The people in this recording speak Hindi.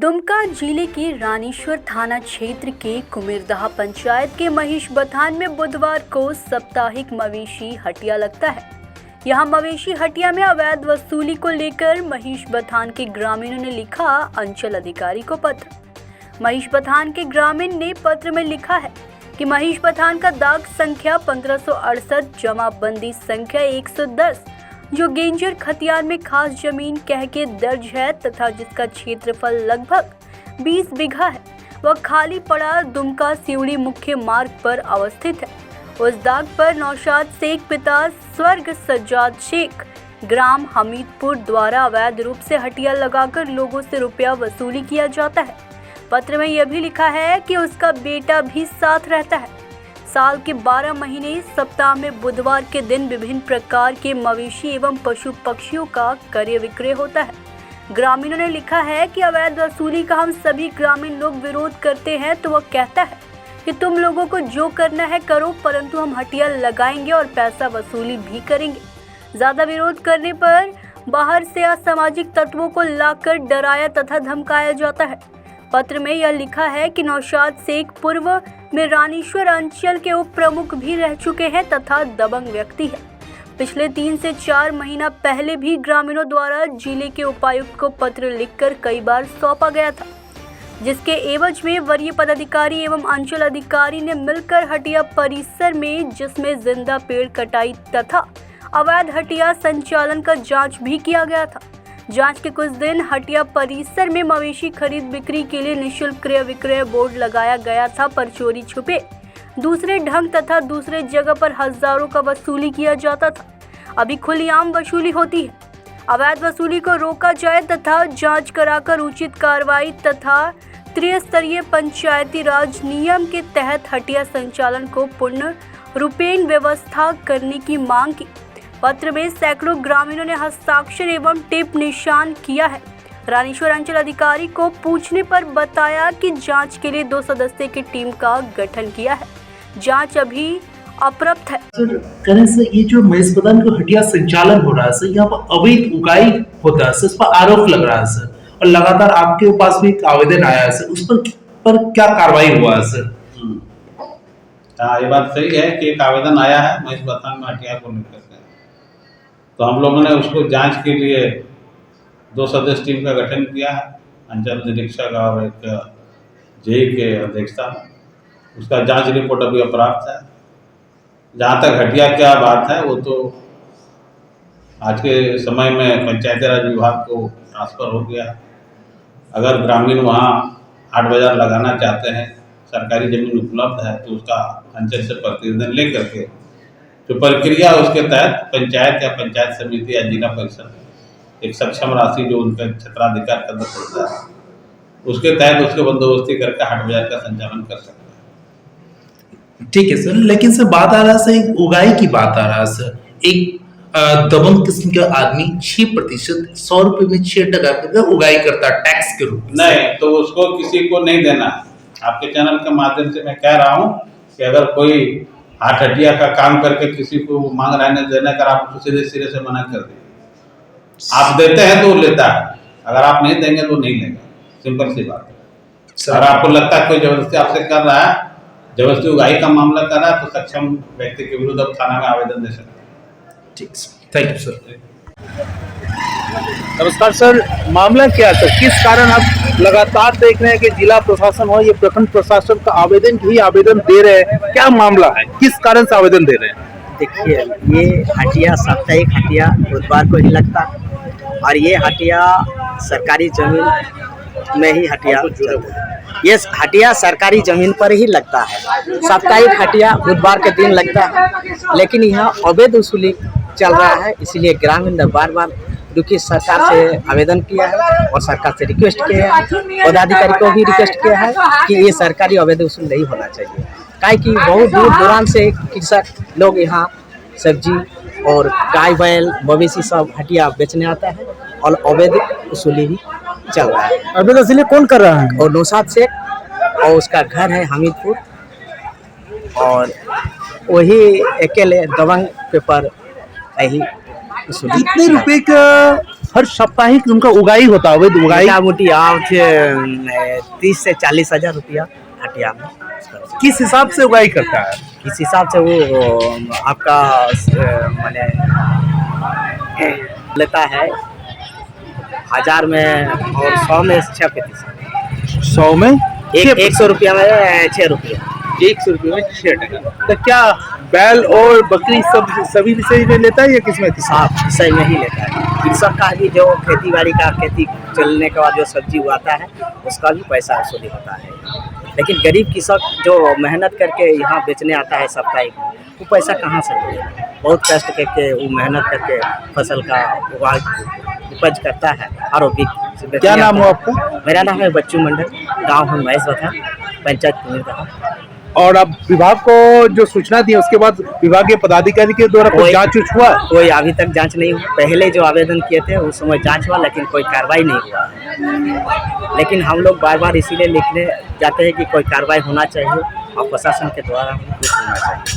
दुमका जिले के रानीश्वर थाना क्षेत्र के कुमिरदहा पंचायत के महेश बथान में बुधवार को साप्ताहिक मवेशी हटिया लगता है। यहां मवेशी हटिया में अवैध वसूली को लेकर महेश बथान के ग्रामीणों ने लिखा अंचल अधिकारी को पत्र। महेश बथान के ग्रामीण ने पत्र में लिखा है कि महेश बथान का दाग संख्या 1568 जमाबंदी संख्या 110 जो गेंजर खतियान में खास जमीन कह के दर्ज है तथा जिसका क्षेत्रफल लगभग 20 बीघा है, वह खाली पड़ा दुमका सिवड़ी मुख्य मार्ग पर अवस्थित है। उस दाग पर नौशाद शेख पिता स्वर्ग सज्जाद शेख ग्राम हमीदपुर द्वारा अवैध रूप से हटिया लगाकर लोगों से रुपया वसूली किया जाता है। पत्र में यह भी लिखा है कि उसका बेटा भी साथ रहता है। साल के 12 महीने सप्ताह में बुधवार के दिन विभिन्न प्रकार के मवेशी एवं पशु पक्षियों का क्रय विक्रय होता है। ग्रामीणों ने लिखा है कि अवैध वसूली का हम सभी ग्रामीण लोग विरोध करते हैं तो वह कहता है कि तुम लोगों को जो करना है करो, परंतु हम हटिया लगाएंगे और पैसा वसूली भी करेंगे। ज्यादा विरोध करने पर बाहर से असामाजिक तत्वों को लाकर डराया तथा धमकाया जाता है। पत्र में यह लिखा है कि नौशाद शेख पूर्व में रानीश्वर अंचल के उप प्रमुख भी रह चुके हैं तथा दबंग व्यक्ति है। पिछले 3 से 4 महीना पहले भी ग्रामीणों द्वारा जिले के उपायुक्त को पत्र लिखकर कई बार सौंपा गया था, जिसके एवज में वरीय पदाधिकारी एवं अंचल अधिकारी ने मिलकर हटिया परिसर में जिसमें जिंदा पेड़ कटाई तथा अवैध हटिया संचालन का जांच भी किया गया था। जांच के कुछ दिन हटिया परिसर में मवेशी खरीद बिक्री के लिए निःशुल्क क्रय विक्रय बोर्ड लगाया गया था, पर चोरी छुपे दूसरे ढंग तथा दूसरे जगह पर हजारों का वसूली किया जाता था। अभी खुलेआम वसूली होती है। अवैध वसूली को रोका जाए तथा जांच कराकर उचित कार्रवाई तथा त्रिस्तरीय पंचायती राज नियम के तहत हटिया संचालन को पूर्ण रूपेण व्यवस्था करने की मांग की। पत्र में सैकड़ों ग्रामीणों ने हस्ताक्षर एवं टिप निशान किया है। रानीश्वर अंचल अधिकारी को पूछने पर बताया कि जांच के लिए 2 सदस्य की टीम का गठन किया है। जांच अभी अप्रप्त है। सर, से ये जो महेश बथान को हटिया संचालन हो रहा है सर, यहाँ पर अवैध उगाई होता है सर, इस पर आरोप लग रहा है सर, और लगातार आपके पास भी एक आवेदन आया है सर, उस पर क्या कार्रवाई हुआ है सर? हाँ, ये बात सही है कि एक आवेदन आया है महेश बथान में हटिया को लेकर, तो हम लोगों ने उसको जांच के लिए 2 सदस्य टीम का गठन किया है, अंचल निरीक्षक और एक जेई के अध्यक्षता में। उसका जांच रिपोर्ट अभी अप्राप्त है। जहाँ तक हटिया क्या बात है, वो तो आज के समय में पंचायती राज विभाग को ट्रांसफ़र हो गया। अगर ग्रामीण वहाँ 8 बाजार लगाना चाहते हैं, सरकारी ज़मीन उपलब्ध है, तो उसका अंचल से प्रतिवेदन ले करके जो प्रक्रिया उसके तहत पंचायत या पंचायत समिति या जिला परिषद एक सक्षम राशि जो उनका क्षेत्राधिकार के अंदर पड़ता है, उसके तहत उसके बंदोबस्ती करके हाट बाजार का संचालन कर सकते हैं। ठीक है सर, लेकिन सर बात आ रहा है सर, एक उगाई की बात आ रहा है सर। एक दबंग किस्म का आदमी 6% 100 रुपए में 6 टका करके उगाई करता है टैक्स के रूप में। नहीं, तो उसको किसी को नहीं देना। आपके चैनल के माध्यम से मैं कह रहा हूँ कि अगर कोई हाट हटिया का काम करके किसी को मांग रहने देने का, आप उसको सीधे सिरे से मना कर दें। आप देते हैं तो वो लेता है, अगर आप नहीं देंगे तो नहीं लेगा। सिंपल सी बात है। अगर आपको लगता है कोई जबरदस्ती आपसे कर रहा है, जबरदस्ती उगाही का मामला कर रहा है, तो सक्षम व्यक्ति के विरुद्ध आप थाना में आवेदन दे सकते हैं। ठीक, थैंक यू सर। नमस्कार सर, मामला क्या है सर? किस कारण आप लगातार देख रहे हैं कि जिला प्रशासन हो, ये प्रखंड प्रशासन का आवेदन दे रहे हैं? क्या मामला है, किस कारण से आवेदन दे रहे हैं? देखिए, ये हटिया साप्ताहिक हटिया बुधवार को ही लगता है और ये हटिया सरकारी जमीन में ही हटिया चलता है। ये हटिया सरकारी जमीन पर ही लगता है। साप्ताहिक हटिया बुधवार के दिन लगता है, लेकिन यहाँ अवैध वसूली चल रहा है। इसीलिए ग्रामीण ने बार बार क्योंकि सरकार से आवेदन किया है और सरकार से रिक्वेस्ट किया है, पदाधिकारी को भी रिक्वेस्ट किया है कि ये सरकारी अवैध वसूल नहीं होना चाहिए। काहे कि बहुत दूर दौरान से कृषक लोग यहाँ सब्जी और गाय बैल मवेशी सब हटिया बेचने आता है और अवैध वसूली भी चल रहा है। अवैध वसूली कौन कर रहा है? और नौशाद शेख, और उसका घर है हमीदपुर, और वही अकेले दबंग पेपर यही कितने रुपए का हर साप्ताहिक उनका उगाई होता है, अवैध उगाई। मोटा मोटी आप 30 से 40 हजार रुपया हटिया में किस हिसाब से उगाई करता है? किस हिसाब से वो आपका माने लेता है 1000 में और 100 में 6%। 100 में 100 रुपया में 6 रुपया। 100 रुपये में 6 टका। तो क्या बैल और बकरी सब सभी विषय में लेता है या किसमें? साफ विषय में ही लेता है। कृषक का भी जो खेती बाड़ी का खेती चलने के बाद जो सब्जी उगाता है उसका भी पैसा वसूली होता है। लेकिन गरीब कृषक जो मेहनत करके यहाँ बेचने आता है साप्ताहिक में, वो पैसा कहाँ से मिलेगा? बहुत कष्ट करके वो मेहनत करके फसल का उपज करता है और वो बिक। क्या नाम हो आपका? मेरा नाम है बच्चू मंडल, गाँव है महेश बथा, पंचायत कुमिरदहा। और अब विभाग को जो सूचना दी उसके बाद विभागीय पदाधिकारी के द्वारा कोई जांच हुआ? कोई अभी तक जांच नहीं हुआ। पहले जो आवेदन किए थे उस समय जांच हुआ लेकिन कोई कार्रवाई नहीं हुआ। लेकिन हम लोग बार बार इसीलिए लिखने जाते हैं कि कोई कार्रवाई होना चाहिए और प्रशासन के द्वारा कुछ होना चाहिए।